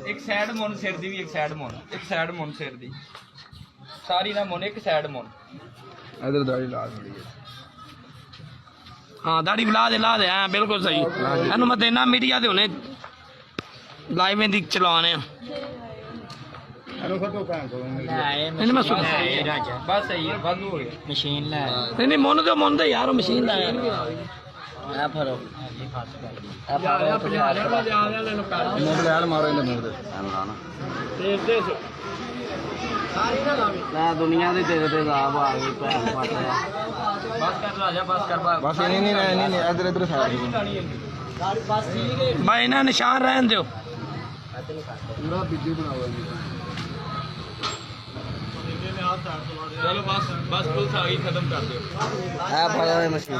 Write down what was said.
एक साइड मुन सिर दी भी एक साइड मुन सिर दी सारी ना मुन एक साइड मुन इधर दाढ़ी ला थोड़ी हाँ दाढ़ी ला दे हाँ बिल्कुल सही एनू मैं देना मीडिया दे हुणे लाइव में दिख चलाने नहीं मैं सुन बस सही है बंद हो गया मशीन ला नहीं मुन दे यार मशीन ला मारो दुनिया दे तेरे ते लाभ आ गई बस कर राजा बस कर बस नहीं इधर इधर साइड भाई ना निशान रहन दो पूरा वीडियो बनाओ चलो बस पुलिस आ गई खत्म कर दो मशीन